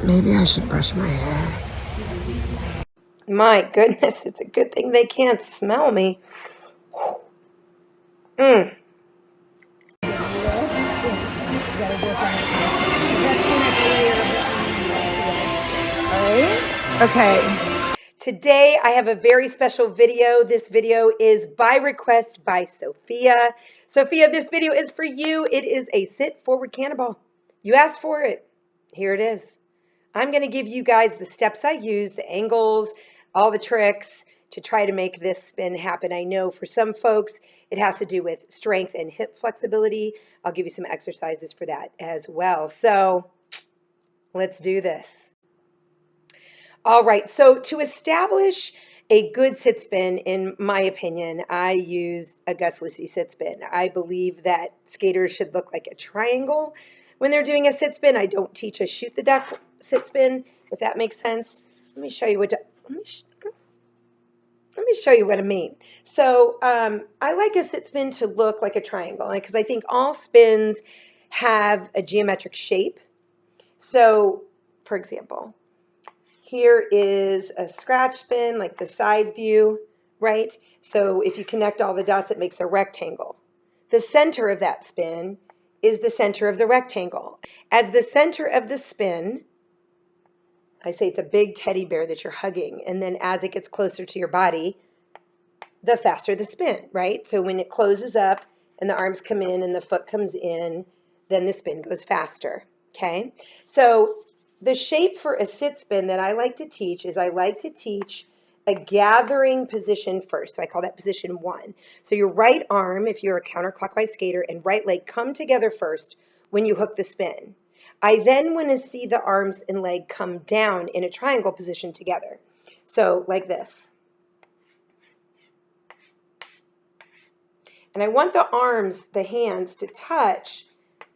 Maybe I should brush my hair. My goodness, it's a good thing they can't smell me. Mm. Okay. Today I have a very special video. This video is by request by Sophia. Sophia, this video is for you. It is a sit forward cannonball. You asked for it. Here it is. I'm going to give you guys the steps I use, the angles, all the tricks to try to make this spin happen. I know for some folks it has to do with strength and hip flexibility. I'll give you some exercises for that as well. So let's do this. All right, so to establish a good sit spin, in my opinion, I use a Gus Lucy sit spin. I believe that skaters should look like a triangle when they're doing a sit spin. I don't teach a shoot the duck sit spin, if that makes sense. Let me show you what I mean. So I like a sit spin to look like a triangle because I think all spins have a geometric shape. So, for example, here is a scratch spin, like the side view, right? So if you connect all the dots, it makes a rectangle. The center of that spin is the center of the rectangle. As the center of the spin, I say it's a big teddy bear that you're hugging, and then as it gets closer to your body, the faster the spin, right? So when it closes up and the arms come in and the foot comes in, then the spin goes faster, okay? So the shape for a sit spin that I like to teach is I like to teach a gathering position first. So I call that position 1. So your right arm, if you're a counterclockwise skater, and right leg come together first when you hook the spin. I then want to see the arms and leg come down in a triangle position together. So like this. And I want the arms, the hands, to touch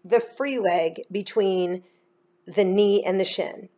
the free leg between the knee and the shin.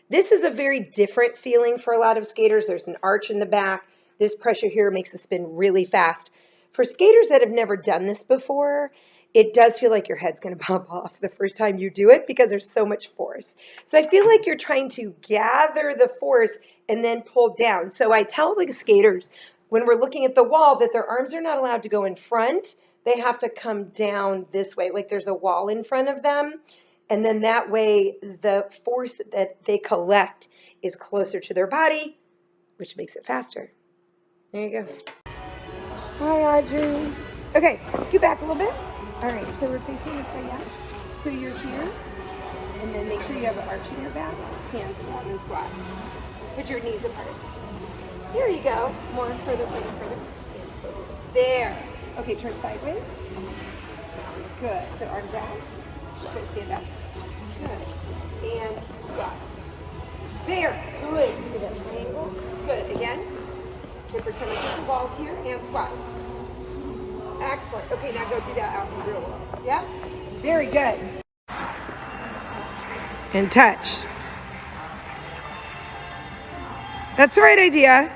This is a very different feeling for a lot of skaters. There's an arch in the back. This pressure here makes the spin really fast. For skaters that have never done this before, it does feel like your head's going to pop off the first time you do it because there's so much force. So I feel like you're trying to gather the force and then pull down. So I tell the skaters when we're looking at the wall that their arms are not allowed to go in front. They have to come down this way, like there's a wall in front of them. And then that way, the force that they collect is closer to their body, which makes it faster. There you go. Hi, Audrey. Okay, scoot back a little bit. All right, so we're facing this way, yeah? So you're here, and then make sure you have an arch in your back, hands down and squat. Put your knees apart. Here you go. More, further. Hands closer. There. Okay, turn sideways. Good. So arms out. Good, stand up. Good. And squat. There. Good. For that triangle. Good. Again. Okay, pretend like there's a wall here and squat. Excellent. Okay, now go do that out in the real world. Yeah? Very good. And touch. That's the right idea.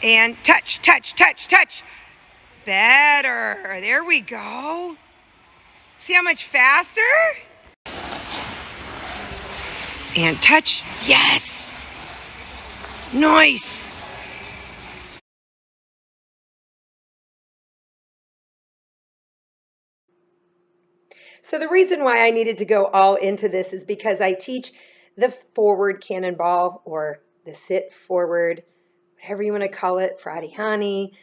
And touch. Better. There we go. See how much faster? And touch. Yes. Nice. So the reason why I needed to go all into this is because I teach the forward cannonball or the sit forward, whatever you want to call it, Fradiani.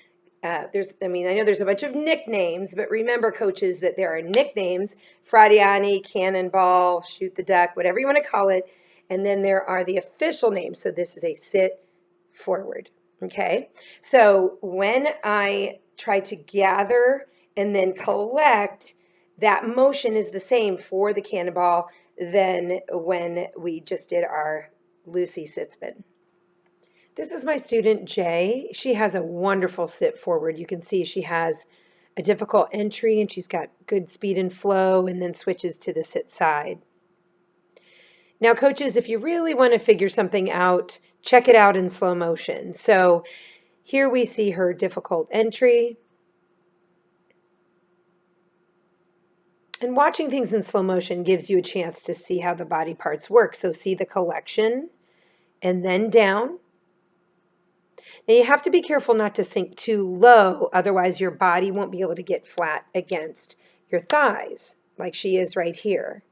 I know there's a bunch of nicknames, but remember, coaches, that there are nicknames, Fradiani, cannonball, shoot the duck, whatever you want to call it. And then there are the official names. So this is a sit forward. Okay. So when I try to gather and then collect, that motion is the same for the cannonball than when we just did our Lucy sit spin. This is my student, Jay. She has a wonderful sit forward. You can see she has a difficult entry and she's got good speed and flow and then switches to the sit side. Now, coaches, if you really want to figure something out, check it out in slow motion. So here we see her difficult entry. And watching things in slow motion gives you a chance to see how the body parts work. So see the collection and then down. Now you have to be careful not to sink too low, otherwise your body won't be able to get flat against your thighs, like she is right here.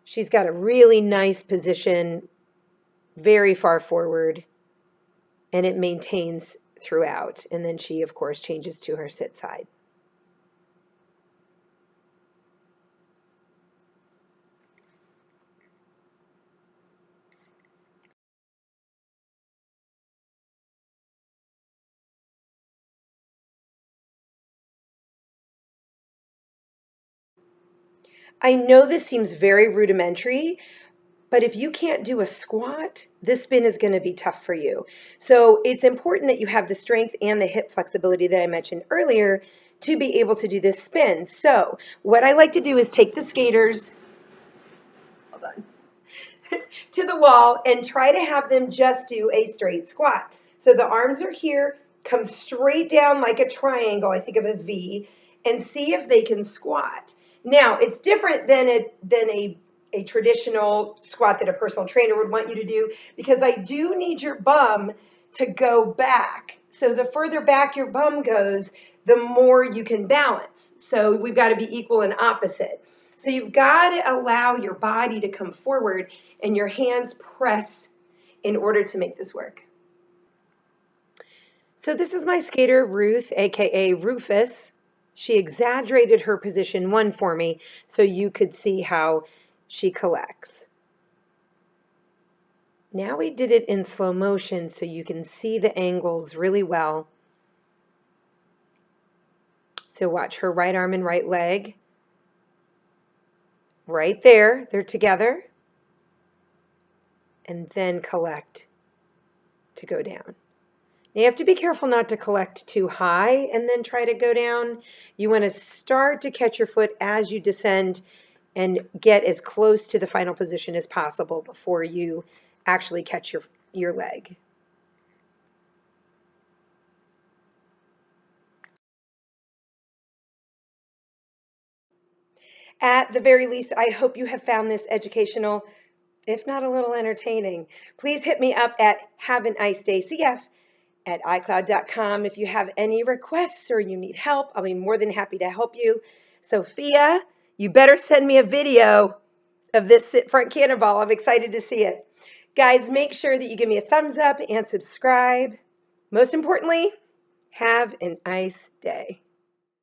She's got a really nice position, very far forward, and it maintains throughout. And then she, of course, changes to her sit side. I know this seems very rudimentary, but if you can't do a squat, this spin is going to be tough for you. So it's important that you have the strength and the hip flexibility that I mentioned earlier to be able to do this spin. So what I like to do is take the skaters, hold on, to the wall and try to have them just do a straight squat. So the arms are here, come straight down like a triangle, I think of a V, and see if they can squat. Now, it's different than a traditional squat that a personal trainer would want you to do, because I do need your bum to go back. So the further back your bum goes, the more you can balance. So we've got to be equal and opposite. So you've got to allow your body to come forward and your hands press in order to make this work. So this is my skater, Ruth, aka Rufus. She exaggerated her position 1 for me so you could see how she collects. Now we did it in slow motion so you can see the angles really well. So watch her right arm and right leg. Right there, they're together. And then collect to go down. Now you have to be careful not to collect too high and then try to go down. You want to start to catch your foot as you descend and get as close to the final position as possible before you actually catch your leg. At the very least, I hope you have found this educational, if not a little entertaining. Please hit me up at haveanicedaycf@icloud.com if you have any requests or you need help. I'll be more than happy to help you. Sophia, you better send me a video of this sit front cannonball. I'm excited to see it. Guys, make sure that you give me a thumbs up and subscribe. Most importantly, have an nice day.